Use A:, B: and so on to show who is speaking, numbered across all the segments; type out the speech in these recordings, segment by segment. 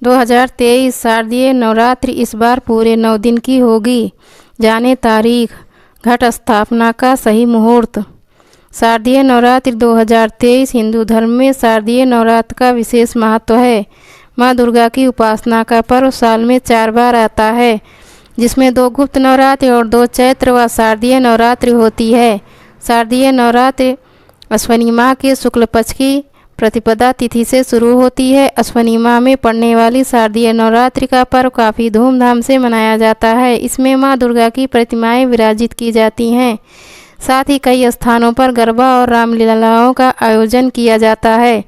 A: 2023 शारदीय नवरात्रि इस बार पूरे 9 दिन की होगी। जाने तारीख, घट स्थापना का सही मुहूर्त। शारदीय नवरात्रि 2023 हिंदू धर्म में शारदीय नवरात्र का विशेष महत्व है। माँ दुर्गा की उपासना का पर्व साल में 4 बार आता है, जिसमें 2 गुप्त नवरात्रि और 2 चैत्र व शारदीय नवरात्रि होती है। शारदीय नवरात्रि अश्विनी माह के शुक्ल पक्ष की प्रतिपदा तिथि से शुरू होती है। अश्विनी माह में पड़ने वाली शारदीय नवरात्रि का पर्व काफ़ी धूमधाम से मनाया जाता है। इसमें माँ दुर्गा की प्रतिमाएं विराजित की जाती हैं। साथ ही कई स्थानों पर गरबा और रामलीलाओं का आयोजन किया जाता है।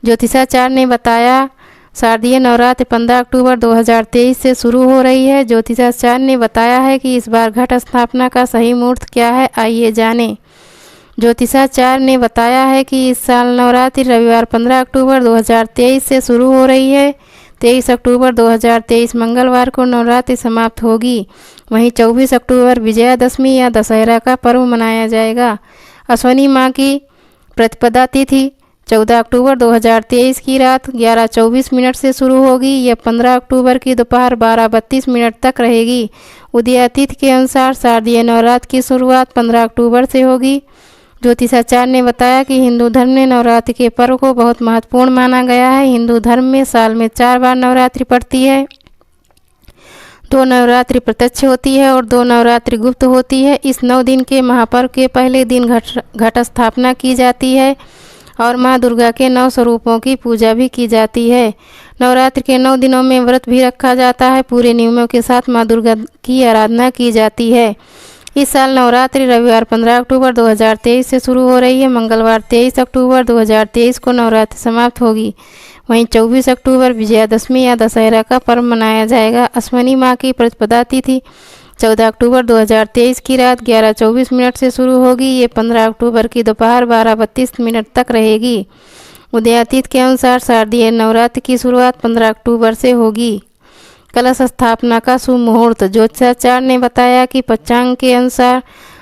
A: ज्योतिषाचार्य ने बताया, शारदीय नवरात्रि 15 अक्टूबर 2023 से शुरू हो रही है। ज्योतिषाचार्य ने बताया है कि इस बार घट स्थापना का सही मुहूर्त क्या है, आइए जानें। ज्योतिषाचार्य ने बताया है कि इस साल नवरात्रि रविवार 15 अक्टूबर 2023 से शुरू हो रही है। 23 अक्टूबर 2023 मंगलवार को नवरात्रि समाप्त होगी। वहीं 24 अक्टूबर विजयादशमी या दशहरा का पर्व मनाया जाएगा। अश्विनी माह की प्रतिपदा तिथि 14 अक्टूबर 2023 की रात 11:24 से शुरू होगी। यह 15 अक्टूबर की दोपहर 12:32 तक रहेगी। उदय तिथि के अनुसार शारदीय नवरात्र की शुरुआत 15 अक्टूबर से होगी। ज्योतिषाचार्य ने बताया कि हिंदू धर्म ने नवरात्रि के पर्व को बहुत महत्वपूर्ण माना गया है। हिंदू धर्म में साल में 4 बार नवरात्रि पड़ती है। 2 नवरात्रि प्रत्यक्ष होती है और 2 नवरात्रि गुप्त होती है। इस 9 दिन के महापर्व के पहले दिन घट स्थापना की जाती है और माँ दुर्गा के 9 स्वरूपों की पूजा भी की जाती है। नवरात्रि के 9 दिनों में व्रत भी रखा जाता है। पूरे नियमों के साथ माँ दुर्गा की आराधना की जाती है। इस साल नवरात्रि रविवार 15 अक्टूबर 2023 से शुरू हो रही है। मंगलवार 23 अक्टूबर 2023 को नवरात्रि समाप्त होगी। वहीं 24 अक्टूबर विजयादशमी या दशहरा का पर्व मनाया जाएगा। अश्विनी माह की प्रतिपदा तिथि 14 अक्टूबर 2023 की रात 11:24 से शुरू होगी। ये 15 अक्टूबर की दोपहर 12:32 तक रहेगी। उदय तिथि के अनुसार शारदीय नवरात्रि की शुरुआत 15 अक्टूबर से होगी। कलश स्थापना का शुभ मुहूर्त। ज्योतिषाचार्य ने बताया कि पंचांग के अनुसार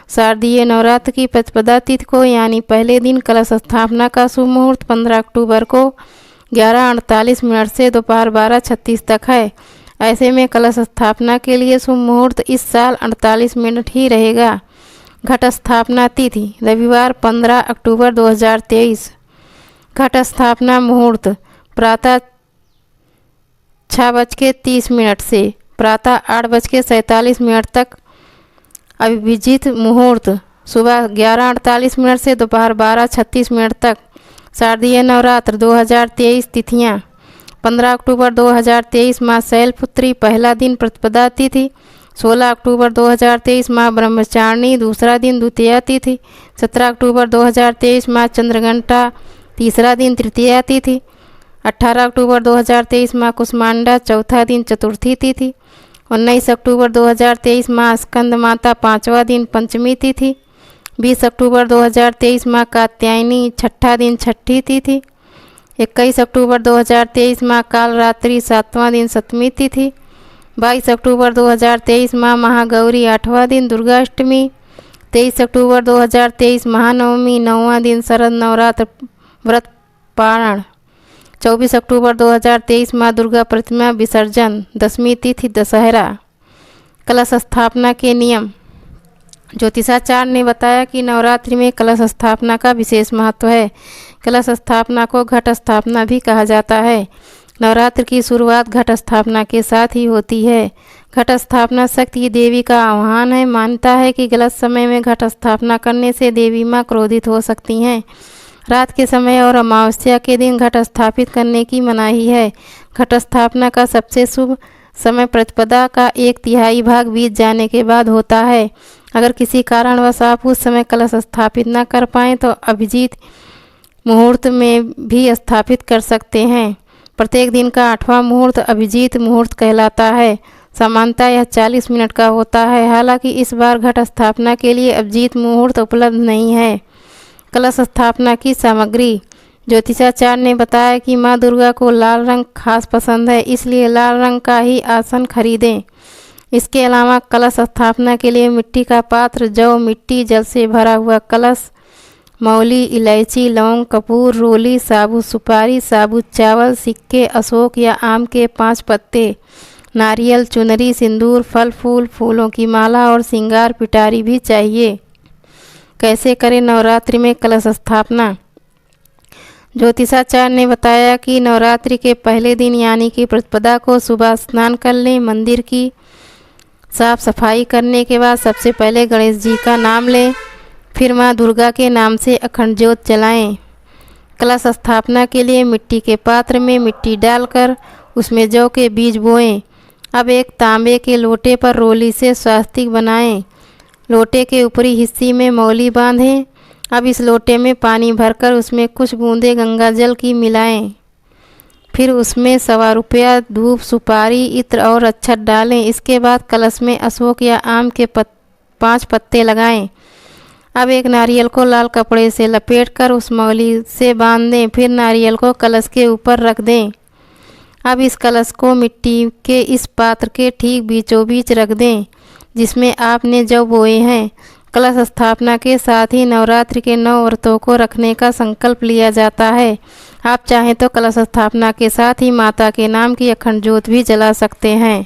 A: शारदीय नवरात्र की प्रतिपदा तिथि को यानी पहले दिन कलश स्थापना का शुभ मुहूर्त 15 अक्टूबर को 11:48 से दोपहर 12:36 तक है। ऐसे में कलश स्थापना के लिए शुभ मुहूर्त इस साल 48 मिनट ही रहेगा। घट स्थापना तिथि रविवार 15 अक्टूबर 2023। घट स्थापना मुहूर्त प्रातः 6:30 से प्रातः 8:47 तक। अभिजित मुहूर्त सुबह 11:48 से दोपहर 12:36 तक। शारदीय नवरात्र 2023 तिथियां 15 अक्टूबर 2023 माँ शैलपुत्री पहला दिन प्रतिपदा तिथि। 16 अक्टूबर 2023 माँ ब्रह्मचारिणी दूसरा दिन द्वितीया तिथि। 17 अक्टूबर 2023 माँ चंद्रघंटा तीसरा दिन तृतीया तिथि। 18 अक्टूबर 2023 माँ कुष्मांडा चौथा दिन चतुर्थी तिथि। 19 अक्टूबर 2023 माँ स्कंद माता पाँचवा दिन पंचमी तिथि। 20 अक्टूबर 2023 माँ कात्यायनी छठा दिन छठी तिथि। 21 अक्टूबर 2023 माँ कालरात्रि सातवां दिन सप्तमी तिथि। 22 अक्टूबर 2023 माँ महागौरी आठवां दिन दुर्गाष्टमी। 23 अक्टूबर 2023 महानवमी नौवां दिन शरद नवरात्र व्रत पारण। 24 अक्टूबर 2023 माँ दुर्गा प्रतिमा विसर्जन। 10वीं तिथि दशहरा। कलश स्थापना के नियम। ज्योतिषाचार्य ने बताया कि नवरात्रि में कलश स्थापना का विशेष महत्व है। कलश स्थापना को घट स्थापना भी कहा जाता है। नवरात्र की शुरुआत घट स्थापना के साथ ही होती है। घट स्थापना शक्ति देवी का आह्वान है। मान्यता है कि गलत समय में घट स्थापना करने से देवी माँ क्रोधित हो सकती हैं। रात के समय और अमावस्या के दिन घट स्थापित करने की मनाही है। घट स्थापना का सबसे शुभ समय प्रतिपदा का 1/3 भाग बीत जाने के बाद होता है। अगर किसी कारणवश आप उस समय कलश स्थापित न कर पाएँ तो अभिजीत मुहूर्त में भी स्थापित कर सकते हैं। प्रत्येक दिन का 8वां मुहूर्त अभिजीत मुहूर्त कहलाता है। सामान्यतः यह 40 मिनट का होता है। हालांकि इस बार घट स्थापना के लिए अभिजीत मुहूर्त उपलब्ध नहीं है। कलश स्थापना की सामग्री। ज्योतिषाचार्य ने बताया कि माँ दुर्गा को लाल रंग खास पसंद है, इसलिए लाल रंग का ही आसन खरीदें। इसके अलावा कलश स्थापना के लिए मिट्टी का पात्र, जौ, मिट्टी, जल से भरा हुआ कलश, मौली, इलायची, लौंग, कपूर, रोली, साबुत सुपारी, साबुत चावल, सिक्के, अशोक या आम के 5 पत्ते, नारियल, चुनरी, सिंदूर, फल फूल, फूलों की माला और श्रृंगार पिटारी भी चाहिए। कैसे करें नवरात्रि में कलश स्थापना? ज्योतिषाचार्य ने बताया कि नवरात्रि के पहले दिन यानी कि प्रतिपदा को सुबह स्नान कर लें। मंदिर की साफ सफाई करने के बाद सबसे पहले गणेश जी का नाम लें, फिर माँ दुर्गा के नाम से अखंड ज्योत जलाएं। कलश स्थापना के लिए मिट्टी के पात्र में मिट्टी डालकर उसमें जौ के बीज बोएं। अब एक तांबे के लोटे पर रोली से स्वास्तिक बनाएं। लोटे के ऊपरी हिस्से में मौली बांधें। अब इस लोटे में पानी भरकर उसमें कुछ बूंदे गंगा जल की मिलाएं। फिर उसमें 1.25 रुपया धूप, सुपारी, इत्र और अक्षत डालें। इसके बाद कलश में अशोक या आम के 5 पत्ते लगाएं। अब एक नारियल को लाल कपड़े से लपेटकर उस मौली से बांध दें। फिर नारियल को कलश के ऊपर रख दें। अब इस कलश को मिट्टी के इस पात्र के ठीक बीचों बीच रख दें जिसमें आपने जौ बोए हैं। कलश स्थापना के साथ ही नवरात्रि के 9 व्रतों को रखने का संकल्प लिया जाता है। आप चाहें तो कलश स्थापना के साथ ही माता के नाम की अखंड ज्योत भी जला सकते हैं।